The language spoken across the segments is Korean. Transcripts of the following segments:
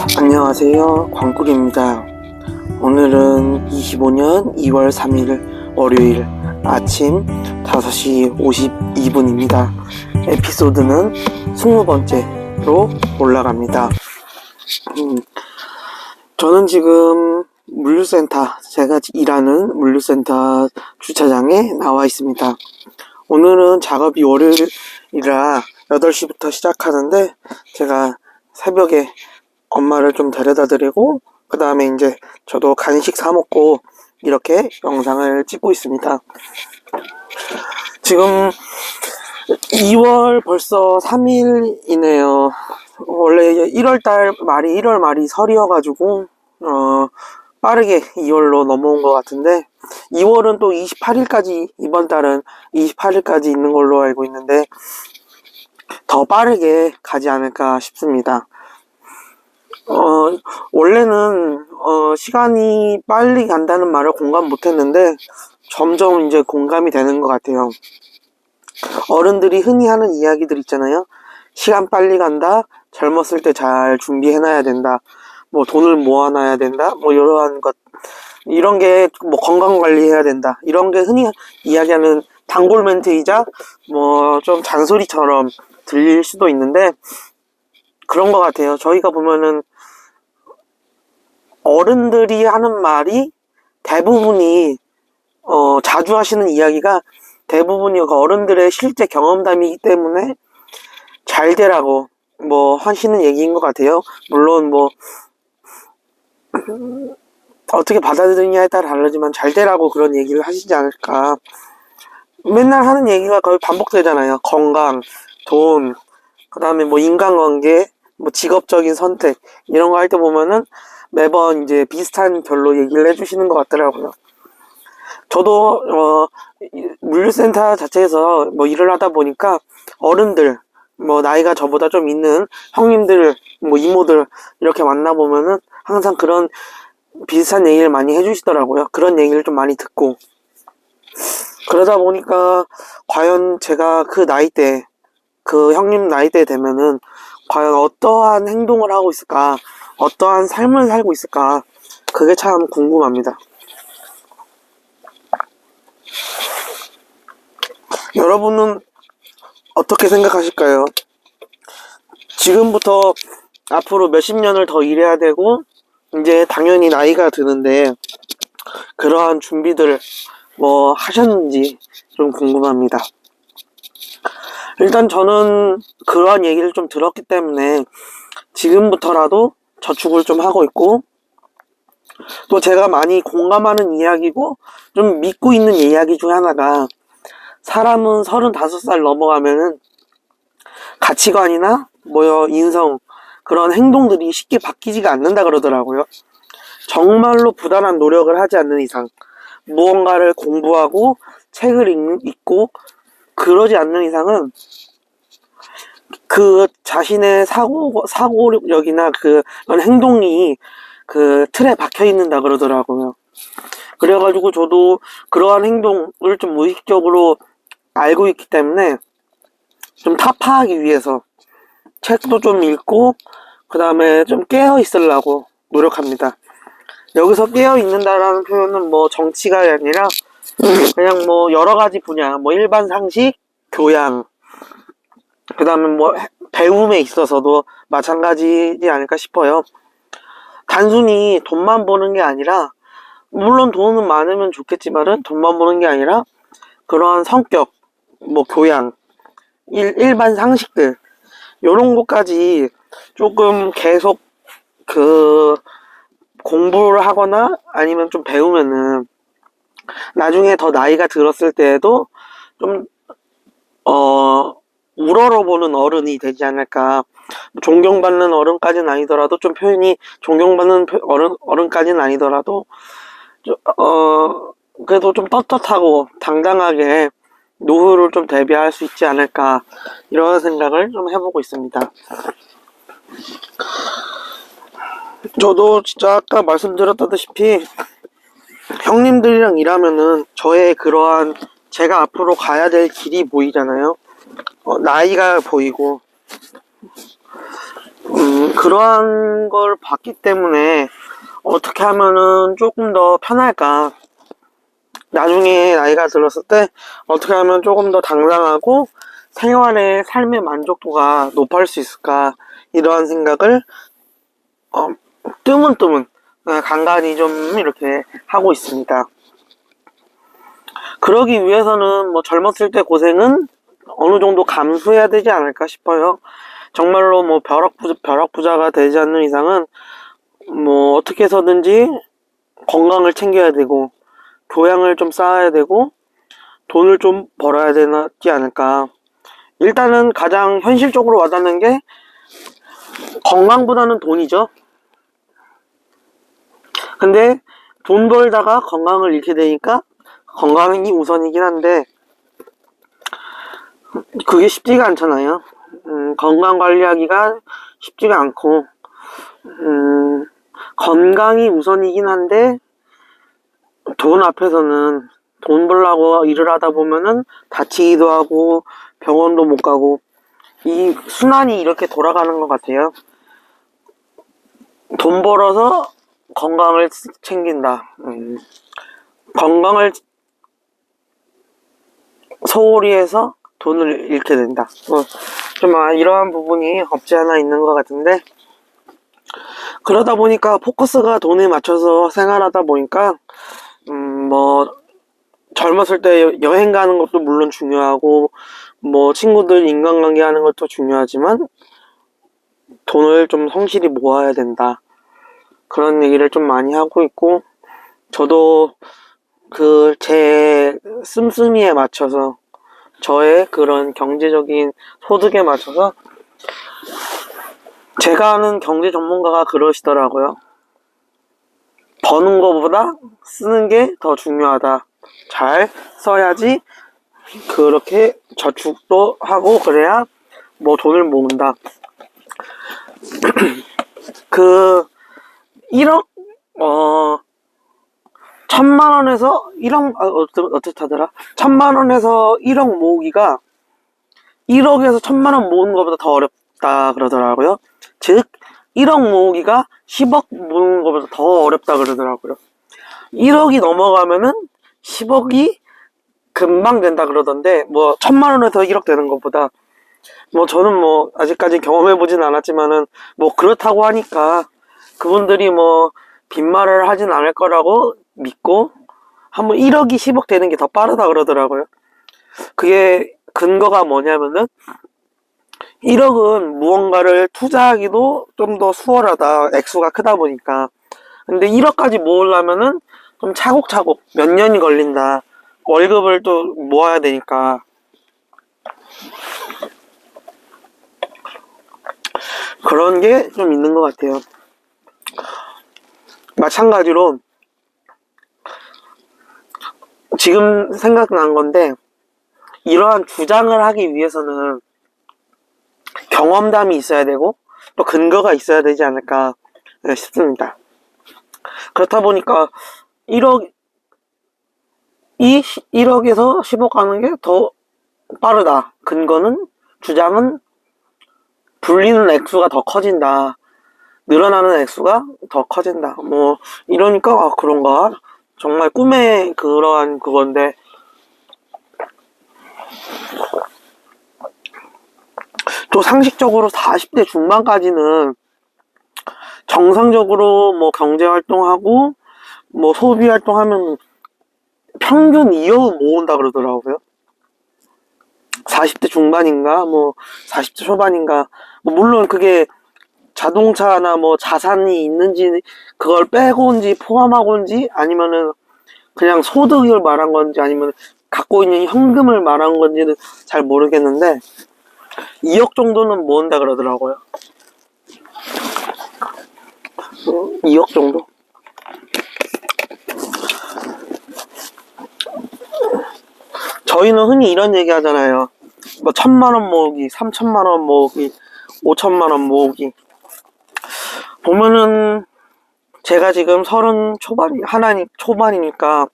안녕하세요, 광꿀입니다. 오늘은 25년 2월 3일 월요일 아침 5시 52분입니다. 에피소드는 20번째로 올라갑니다. 저는 지금 제가 일하는 물류센터 주차장에 나와 있습니다. 오늘은 작업이 월요일이라 8시부터 시작하는데, 제가 새벽에 엄마를 좀 데려다 드리고 그 다음에 이제 저도 간식 사 먹고 이렇게 영상을 찍고 있습니다. 지금 2월 벌써 3일이네요. 원래 1월 말이 설이어가지고 빠르게 2월로 넘어온 것 같은데, 2월은 또 28일까지, 이번 달은 28일까지 있는 걸로 알고 있는데 더 빠르게 가지 않을까 싶습니다. 원래는 시간이 빨리 간다는 말을 공감 못했는데 점점 이제 공감이 되는 것 같아요. 어른들이 흔히 하는 이야기들 있잖아요. 시간 빨리 간다, 젊었을 때 잘 준비해놔야 된다, 뭐 돈을 모아놔야 된다, 뭐 이러한 것, 이런 게 뭐 건강 관리해야 된다, 이런 게 흔히 이야기하는 단골 멘트이자 뭐 좀 잔소리처럼 들릴 수도 있는데, 그런 것 같아요. 저희가 보면은 어른들이 하는 말이 대부분이 자주 하시는 이야기가 대부분이 어른들의 실제 경험담이기 때문에 잘 되라고 뭐 하시는 얘기인 것 같아요. 물론 뭐 어떻게 받아들이냐에 따라 다르지만 잘 되라고 그런 얘기를 하시지 않을까. 맨날 하는 얘기가 거의 반복되잖아요. 건강, 돈, 그 다음에 뭐 인간관계, 뭐 직업적인 선택, 이런 거 할 때 보면은 매번 이제 비슷한 결로 얘기를 해주시는 것 같더라고요. 저도 물류센터 자체에서 뭐 일을 하다 보니까 어른들, 뭐 나이가 저보다 좀 있는 형님들, 뭐 이모들 이렇게 만나보면은 항상 그런 비슷한 얘기를 많이 해주시더라고요. 그런 얘기를 좀 많이 듣고, 그러다 보니까 과연 제가 그 나이대, 그 형님 나이대 되면은 과연 어떠한 행동을 하고 있을까, 어떠한 삶을 살고 있을까, 그게 참 궁금합니다. 여러분은 어떻게 생각하실까요? 지금부터 앞으로 몇십 년을 더 일해야 되고 이제 당연히 나이가 드는데 그러한 준비들 뭐 하셨는지 좀 궁금합니다. 일단 저는 그러한 얘기를 좀 들었기 때문에 지금부터라도 저축을 좀 하고 있고, 또 제가 많이 공감하는 이야기고 좀 믿고 있는 이야기 중에 하나가, 사람은 35살 넘어가면은 가치관이나 뭐 인성, 그런 행동들이 쉽게 바뀌지가 않는다 그러더라고요. 정말로 부단한 노력을 하지 않는 이상, 무언가를 공부하고 책을 읽고 그러지 않는 이상은 그 자신의 사고력이나 그런 행동이 그 틀에 박혀 있는다 그러더라고요. 그래가지고 저도 그러한 행동을 좀 무의식적으로 알고 있기 때문에 좀 타파하기 위해서 책도 좀 읽고 그 다음에 좀 깨어 있으려고 노력합니다. 여기서 깨어 있는다라는 표현은 뭐 정치가 아니라 그냥 뭐 여러 가지 분야, 뭐 일반 상식, 교양, 그 다음에 뭐 배움에 있어서도 마찬가지지 않을까 싶어요. 단순히 돈만 버는 게 아니라, 물론 돈은 많으면 좋겠지만은 돈만 버는 게 아니라 그러한 성격, 뭐 교양, 일반 상식들, 요런 것까지 조금 계속 그 공부를 하거나 아니면 좀 배우면은 나중에 더 나이가 들었을 때에도 좀 우러러보는 어른이 되지 않을까. 존경받는 어른까지는 아니더라도 좀 표현이 존경받는 어른까지는 아니더라도 그래도 좀 떳떳하고 당당하게 노후를 좀 대비할 수 있지 않을까, 이런 생각을 좀 해보고 있습니다. 저도 진짜 아까 말씀드렸다시피 형님들이랑 일하면은 저의 그러한 제가 앞으로 가야 될 길이 보이잖아요. 나이가 보이고 그러한 걸 봤기 때문에 어떻게 하면은 조금 더 편할까, 나중에 나이가 들었을 때 어떻게 하면 조금 더 당당하고 생활의 삶의 만족도가 높아질 수 있을까, 이러한 생각을 뜨문뜨문 간간히 좀 이렇게 하고 있습니다. 그러기 위해서는 뭐 젊었을 때 고생은 어느 정도 감수해야 되지 않을까 싶어요. 정말로 뭐 벼락부자가 되지 않는 이상은 뭐 어떻게 해서든지 건강을 챙겨야 되고 교양을 좀 쌓아야 되고 돈을 좀 벌어야 되지 않을까. 일단은 가장 현실적으로 와닿는 게 건강보다는 돈이죠. 근데 돈 벌다가 건강을 잃게 되니까 건강이 우선이긴 한데 그게 쉽지가 않잖아요. 건강 관리하기가 쉽지가 않고 건강이 우선이긴 한데 돈 앞에서는 돈 벌려고 일을 하다 보면은 다치기도 하고 병원도 못 가고 이 순환이 이렇게 돌아가는 것 같아요. 돈 벌어서 건강을 챙긴다. 건강을 소홀히 해서 돈을 잃게 된다. 좀 이러한 부분이 없지 않아 있는 것 같은데, 그러다 보니까 포커스가 돈에 맞춰서 생활하다 보니까 뭐 젊었을 때 여행 가는 것도 물론 중요하고 뭐 친구들 인간관계 하는 것도 중요하지만 돈을 좀 성실히 모아야 된다, 그런 얘기를 좀 많이 하고 있고, 저도 그 제 씀씀이에 맞춰서 저의 그런 경제적인 소득에 맞춰서, 제가 아는 경제 전문가가 그러시더라고요. 버는 거보다 쓰는 게 더 중요하다. 잘 써야지 그렇게 저축도 하고 그래야 뭐 돈을 모은다. 그 1억 1000만원에서 1억 어떻게 하더라? 1000만원에서 1억 모으기가 1억에서 1000만원 모으는 것보다 더 어렵다 그러더라고요. 즉 1억 모으기가 10억 모으는 것보다 더 어렵다 그러더라고요. 1억이 넘어가면은 10억이 금방 된다 그러던데, 뭐 1000만원에서 1억 되는 것보다, 뭐 저는 뭐 아직까지 경험해보진 않았지만은 뭐 그렇다고 하니까 그분들이 뭐 빈말을 하진 않을 거라고 믿고 한번 1억이 10억 되는 게 더 빠르다 그러더라고요. 그게 근거가 뭐냐면은 1억은 무언가를 투자하기도 좀 더 수월하다, 액수가 크다 보니까. 근데 1억까지 모으려면은 좀 차곡차곡 몇 년이 걸린다, 월급을 또 모아야 되니까. 그런 게 좀 있는 것 같아요. 마찬가지로 지금 생각난 건데, 이러한 주장을 하기 위해서는 경험담이 있어야 되고 또 근거가 있어야 되지 않을까 싶습니다. 그렇다 보니까 1억에서 10억 가는 게 더 빠르다. 근거는, 주장은 불리는 액수가 더 커진다, 늘어나는 액수가 더 커진다, 뭐 이러니까 그런가, 정말 꿈의 그러한 그건데, 또 상식적으로 40대 중반까지는 정상적으로 뭐 경제활동하고 뭐 소비활동하면 평균 2억은 모은다 그러더라고요. 40대 중반인가 뭐 40대 초반인가, 뭐 물론 그게 자동차나 뭐 자산이 있는지 그걸 빼고인지 포함하고인지 아니면은 그냥 소득을 말한 건지 아니면 갖고 있는 현금을 말한 건지는 잘 모르겠는데 2억 정도는 모은다 그러더라고요. 2억 정도? 저희는 흔히 이런 얘기 하잖아요. 뭐 1000만원 모으기, 3000만원 모으기, 5000만원 모으기. 보면은 제가 지금 30 초반이니까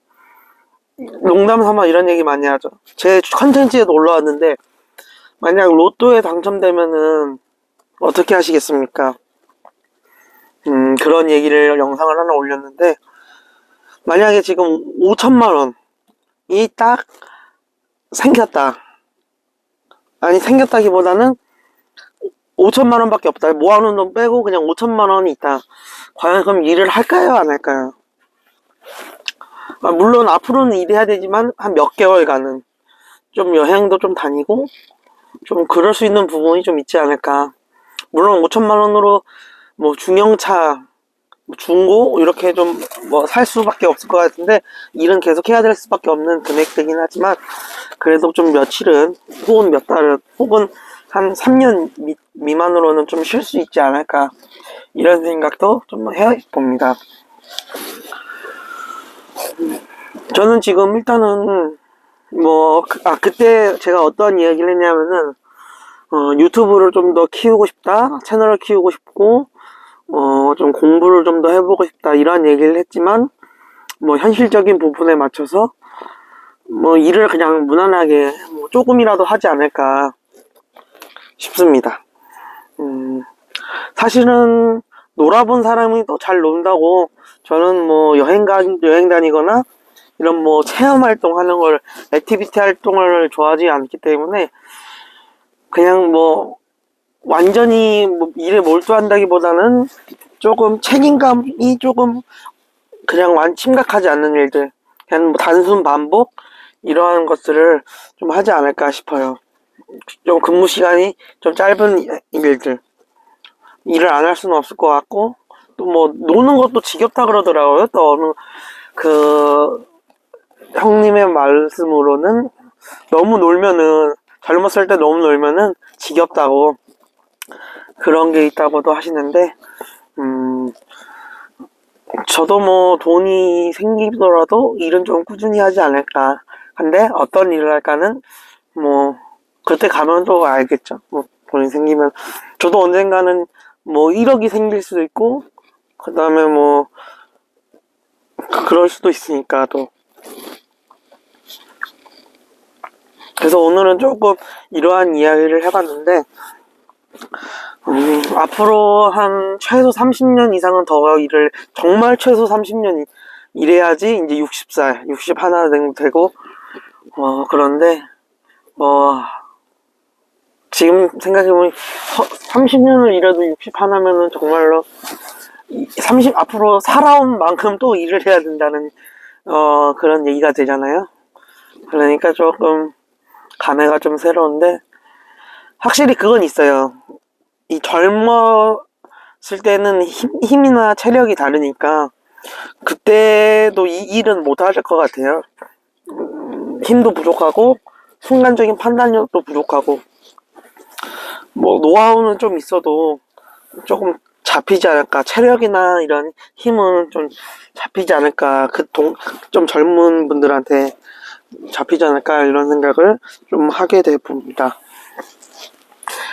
농담 삼아 이런 얘기 많이 하죠. 제 컨텐츠에도 올라왔는데, 만약 로또에 당첨되면은 어떻게 하시겠습니까? 그런 얘기를 영상을 하나 올렸는데, 만약에 지금 5천만 원이 딱 생겼다. 아니, 생겼다기보다는 5천만 원밖에 없다. 모아놓은 돈 빼고 그냥 5천만 원이 있다. 과연 그럼 일을 할까요? 안 할까요? 물론 앞으로는 일해야 되지만 한 몇 개월간은 좀 여행도 좀 다니고 좀 그럴 수 있는 부분이 좀 있지 않을까. 물론 5천만 원으로 뭐 중형차, 중고 이렇게 좀 뭐 살 수밖에 없을 것 같은데, 일은 계속 해야 될 수밖에 없는 금액대긴 하지만 그래도 좀 며칠은, 혹은 몇 달은, 혹은 한 3년 미만으로는 좀 쉴 수 있지 않을까, 이런 생각도 좀 해봅니다. 저는 지금 일단은 뭐 그때 제가 어떤 이야기를 했냐면은 유튜브를 좀 더 키우고 싶다, 채널을 키우고 싶고 좀 공부를 좀 더 해보고 싶다, 이런 얘기를 했지만, 뭐 현실적인 부분에 맞춰서 뭐 일을 그냥 무난하게 뭐 조금이라도 하지 않을까 싶습니다. 사실은 놀아본 사람이 또 잘 논다고, 저는 뭐 여행 다니거나 이런 뭐 체험 활동하는 걸, 액티비티 활동을 좋아하지 않기 때문에 그냥 뭐 완전히 뭐 일에 몰두한다기보다는 조금 책임감이 조금 그냥 심각하지 않는 일들, 그냥 뭐 단순 반복 이러한 것들을 좀 하지 않을까 싶어요. 좀 근무 시간이 좀 짧은 일들, 일을 안 할 수는 없을 것 같고, 또 뭐 노는 것도 지겹다 그러더라고요. 또 어느 그 형님의 말씀으로는 너무 놀면은, 젊었을 때 너무 놀면은 지겹다고, 그런 게 있다고도 하시는데, 저도 뭐 돈이 생기더라도 일은 좀 꾸준히 하지 않을까. 근데 어떤 일을 할까는 뭐 그때 가면 또 알겠죠. 뭐 돈이 생기면, 저도 언젠가는 뭐 1억이 생길 수도 있고, 그 다음에 뭐 그럴 수도 있으니까 또. 그래서 오늘은 조금 이러한 이야기를 해봤는데, 앞으로 한 최소 30년 이상은 더 일을, 정말 최소 30년 일해야지 이제 60살, 61 되고, 그런데, 지금 생각해보니 30년을 일해도 61면은 정말로 앞으로 살아온 만큼 또 일을 해야 된다는, 그런 얘기가 되잖아요. 그러니까 조금 감회가 좀 새로운데, 확실히 그건 있어요. 이 젊었을 때는 힘이나 체력이 다르니까 그때도 이 일은 못 하실 것 같아요. 힘도 부족하고 순간적인 판단력도 부족하고, 뭐 노하우는 좀 있어도 조금 잡히지 않을까, 체력이나 이런 힘은 좀 잡히지 않을까, 좀 젊은 분들한테 잡히지 않을까, 이런 생각을 좀 하게 돼 봅니다.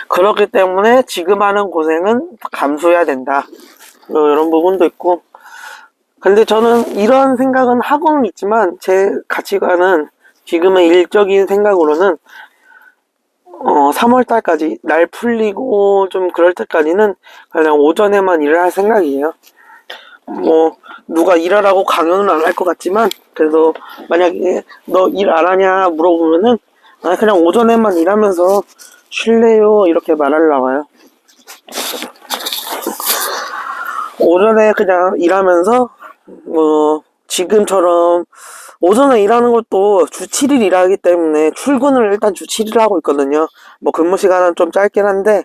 그렇기 때문에 지금 하는 고생은 감수해야 된다, 이런 부분도 있고. 근데 저는 이런 생각은 하고는 있지만, 제 가치관은, 지금의 일적인 생각으로는 3월달까지 날 풀리고 좀 그럴 때까지는 그냥 오전에만 일을 할 생각이에요. 뭐 누가 일하라고 강요는 안 할 것 같지만, 그래도 만약에 너 일 안 하냐 물어보면은 그냥 오전에만 일하면서 쉴래요, 이렇게 말하려고 해요. 오전에 그냥 일하면서 지금처럼 오전에 일하는 것도 주 7일 일하기 때문에 출근을 일단 주 7일 하고 있거든요. 뭐 근무 시간은 좀 짧긴 한데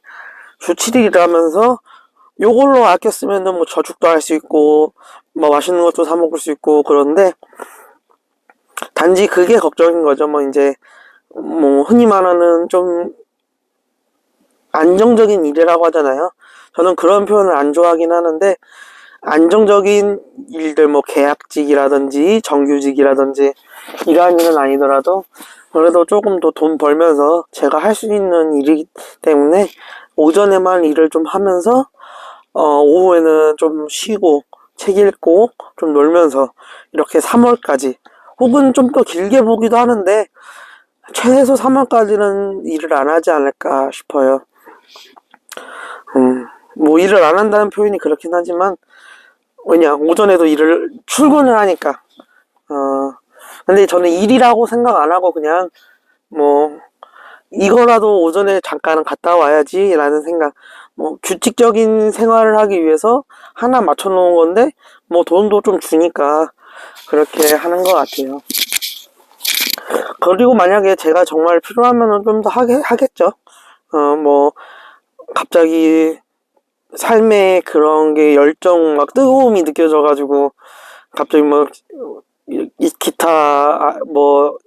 주 7일 일하면서 요걸로 아껴 쓰면은 뭐 저축도 할 수 있고 뭐 맛있는 것도 사 먹을 수 있고. 그런데 단지 그게 걱정인 거죠. 뭐 이제 뭐 흔히 말하는 좀 안정적인 일이라고 하잖아요. 저는 그런 표현을 안 좋아하긴 하는데, 안정적인 일들, 뭐 계약직이라든지 정규직이라든지 이러한 일은 아니더라도 그래도 조금 더 돈 벌면서 제가 할 수 있는 일이기 때문에 오전에만 일을 좀 하면서 오후에는 좀 쉬고 책 읽고 좀 놀면서 이렇게 3월까지, 혹은 좀 더 길게 보기도 하는데 최소 3월까지는 일을 안 하지 않을까 싶어요. 뭐 일을 안 한다는 표현이 그렇긴 하지만 왜냐 오전에도 출근을 하니까 근데 저는 일이라고 생각 안 하고 그냥 뭐 이거라도 오전에 잠깐은 갔다 와야지 라는 생각, 뭐 규칙적인 생활을 하기 위해서 하나 맞춰 놓은 건데 뭐 돈도 좀 주니까 그렇게 하는 것 같아요. 그리고 만약에 제가 정말 필요하면은 좀 더 하겠죠. 뭐 갑자기 삶에 그런 게 열정 막 뜨거움이 느껴져가지고 갑자기 뭐 기타 뭐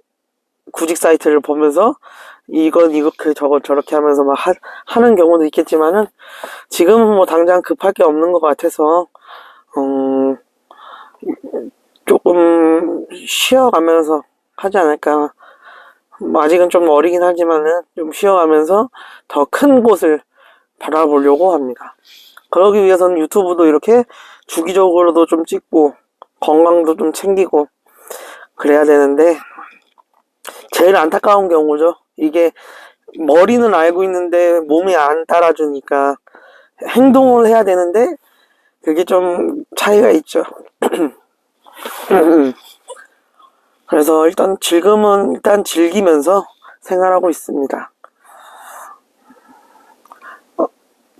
구직 사이트를 보면서 이건 이렇게 저건 저렇게 하면서 막 하는 경우도 있겠지만은 지금은 뭐 당장 급할 게 없는 것 같아서 조금 쉬어가면서 하지 않을까. 뭐 아직은 좀 어리긴 하지만은 좀 쉬어가면서 더 큰 곳을 바라보려고 합니다. 그러기 위해서는 유튜브도 이렇게 주기적으로도 좀 찍고 건강도 좀 챙기고 그래야 되는데 제일 안타까운 경우죠. 이게 머리는 알고 있는데 몸이 안 따라주니까 행동을 해야 되는데 그게 좀 차이가 있죠. 그래서 지금은 일단 즐기면서 생활하고 있습니다.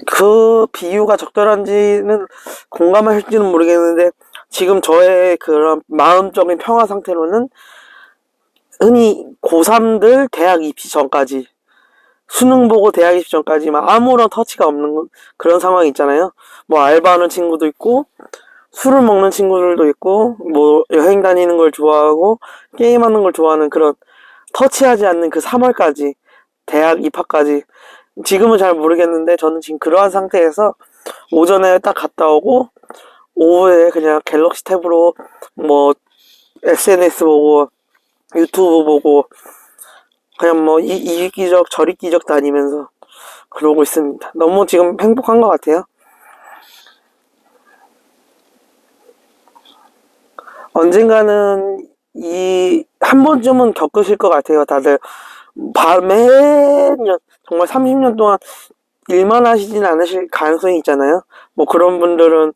그 비유가 적절한지는 공감하실지는 모르겠는데 지금 저의 그런 마음적인 평화 상태로는 흔히 고3들 대학 입시 전까지 수능 보고 대학 입시 전까지 막 아무런 터치가 없는 그런 상황이 있잖아요. 뭐 알바하는 친구도 있고 술을 먹는 친구들도 있고 뭐 여행 다니는 걸 좋아하고 게임하는 걸 좋아하는 그런 터치하지 않는 그 3월까지 대학 입학까지 지금은 잘 모르겠는데 저는 지금 그러한 상태에서 오전에 딱 갔다 오고 오후에 그냥 갤럭시 탭으로 뭐 SNS 보고 유튜브 보고 그냥 뭐 이기적 저리기적 다니면서 그러고 있습니다. 너무 지금 행복한 것 같아요. 언젠가는 한 번쯤은 겪으실 것 같아요. 다들 매년 정말 30년 동안 일만 하시진 않으실 가능성이 있잖아요. 뭐 그런 분들은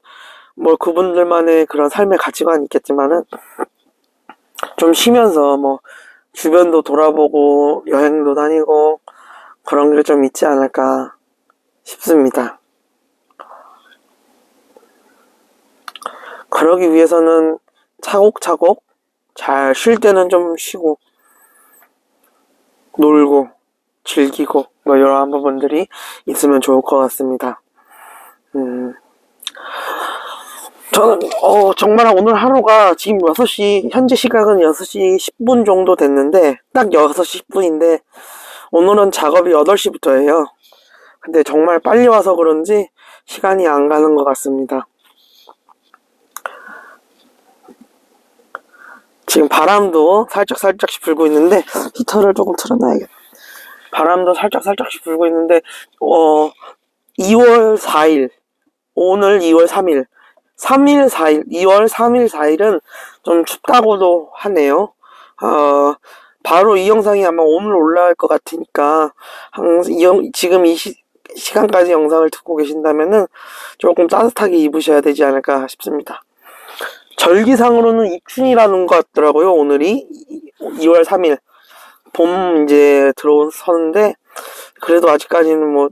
뭐 그분들만의 그런 삶의 가치관이 있겠지만은 좀 쉬면서 뭐 주변도 돌아보고 여행도 다니고 그런 게 좀 있지 않을까 싶습니다. 그러기 위해서는 차곡차곡 잘 쉴 때는 좀 쉬고 놀고 즐기고 뭐 이런 부분들이 있으면 좋을 것 같습니다. 저는 정말 오늘 하루가 지금 6시 현재 시각은 6시 10분 정도 됐는데 딱 6시 10분인데 오늘은 작업이 8시부터예요. 근데 정말 빨리 와서 그런지 시간이 안 가는 것 같습니다. 지금 바람도 살짝씩 불고 있는데 히터를 조금 틀어놔야겠다. 바람도 살짝씩 불고 있는데 2월 4일 오늘 2월 3일 3일 4일 2월 3일 4일은 좀 춥다고도 하네요. 바로 이 영상이 아마 오늘 올라갈 것 같으니까 지금 이 시간까지 영상을 듣고 계신다면은 조금 따뜻하게 입으셔야 되지 않을까 싶습니다. 절기상으로는 입춘이라는 것 같더라고요. 오늘이 2월 3일 봄 이제 들어서는데 그래도 아직까지는 뭐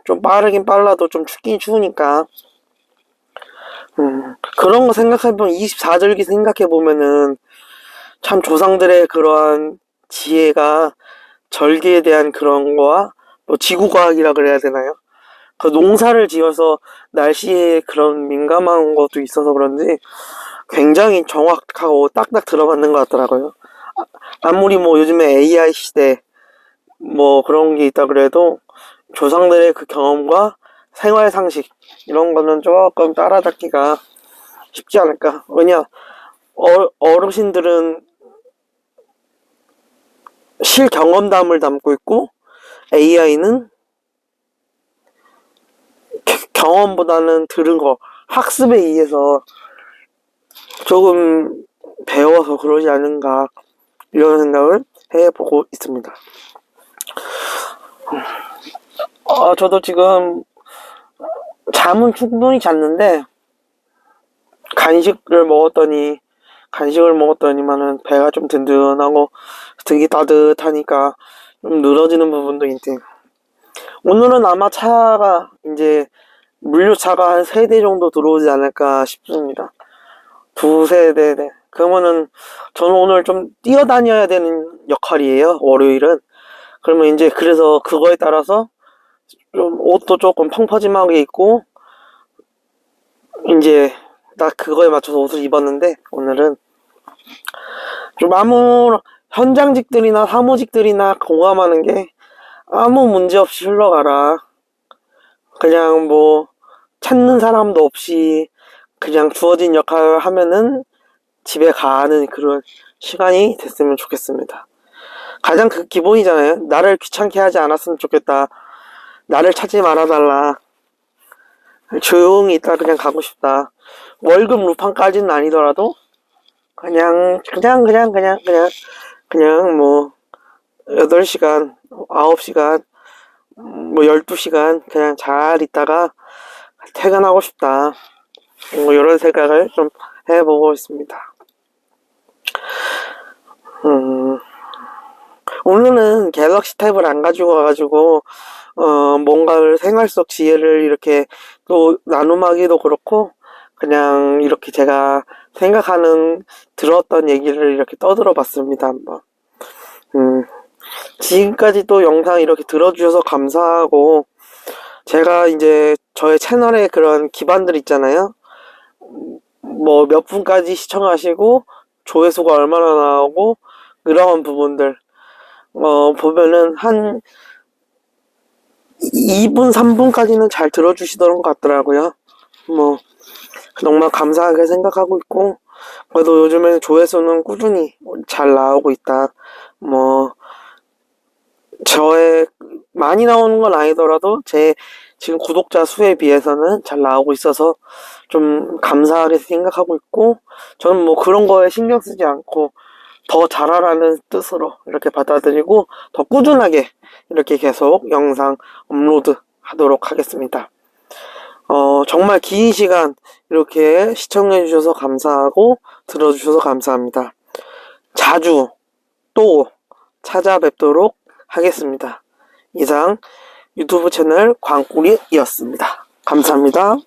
좀 빠르긴 빨라도 좀 춥긴 추우니까 그런 거 생각해보면 24절기 생각해보면은 참 조상들의 그러한 지혜가 절기에 대한 그런 거와 뭐 지구과학이라 그래야 되나요? 그 농사를 지어서 날씨에 그런 민감한 것도 있어서 그런지 굉장히 정확하고 딱딱 들어맞는 것 같더라고요. 아무리 뭐 요즘에 AI 시대 뭐 그런 게 있다 그래도 조상들의 그 경험과 생활 상식 이런 거는 조금 따라잡기가 쉽지 않을까. 왜냐 어르신들은 실경험담을 담고 있고 AI는 경험보다는 들은 거 학습에 의해서 조금 배워서 그러지 않은가 이런 생각을 해보고 있습니다. 저도 지금 잠은 충분히 잤는데 간식을 먹었더니만은 배가 좀 든든하고 등이 따뜻하니까 좀 늘어지는 부분도 있대. 오늘은 아마 차가 이제 물류차가 한 3대 정도 들어오지 않을까 싶습니다. 2-3대. 네. 그러면은 저는 오늘 좀 뛰어다녀야 되는 역할이에요. 월요일은. 그러면 이제 그래서 그거에 따라서 좀 옷도 조금 펑퍼짐하게 입고 이제 딱 그거에 맞춰서 옷을 입었는데 오늘은 좀 아무 현장직들이나 사무직들이나 공감하는 게 아무 문제 없이 흘러가라. 그냥 뭐 찾는 사람도 없이 그냥 주어진 역할을 하면은 집에 가는 그런 시간이 됐으면 좋겠습니다. 가장 그 기본이잖아요. 나를 귀찮게 하지 않았으면 좋겠다. 나를 찾지 말아달라. 조용히 있다 그냥 가고 싶다. 월급 루팡까지는 아니더라도 그냥 뭐 8시간, 9시간, 뭐 12시간 그냥 잘 있다가 퇴근하고 싶다. 뭐 이런 생각을 좀 해보고 있습니다. 오늘은 갤럭시 탭을 안 가지고 와가지고 뭔가를 생활 속 지혜를 이렇게 또 나눔하기도 그렇고 그냥 이렇게 제가 생각하는 들었던 얘기를 이렇게 떠들어 봤습니다. 한번. 지금까지 또 영상 이렇게 들어주셔서 감사하고 제가 이제 저의 채널에 그런 기반들 있잖아요. 뭐 몇 분까지 시청하시고 조회수가 얼마나 나오고 그런 부분들 보면은 한 2분, 3분까지는 잘 들어주시던 것 같더라고요. 뭐 정말 감사하게 생각하고 있고 그래도 요즘에는 조회수는 꾸준히 잘 나오고 있다. 뭐 저의 많이 나오는 건 아니더라도 제 지금 구독자 수에 비해서는 잘 나오고 있어서 좀 감사하게 생각하고 있고 저는 뭐 그런 거에 신경 쓰지 않고 더 잘하라는 뜻으로 이렇게 받아들이고 더 꾸준하게 이렇게 계속 영상 업로드 하도록 하겠습니다. 정말 긴 시간 이렇게 시청해 주셔서 감사하고 들어주셔서 감사합니다. 자주 또 찾아뵙도록 하겠습니다. 이상 유튜브 채널 광꾸리였습니다. 감사합니다.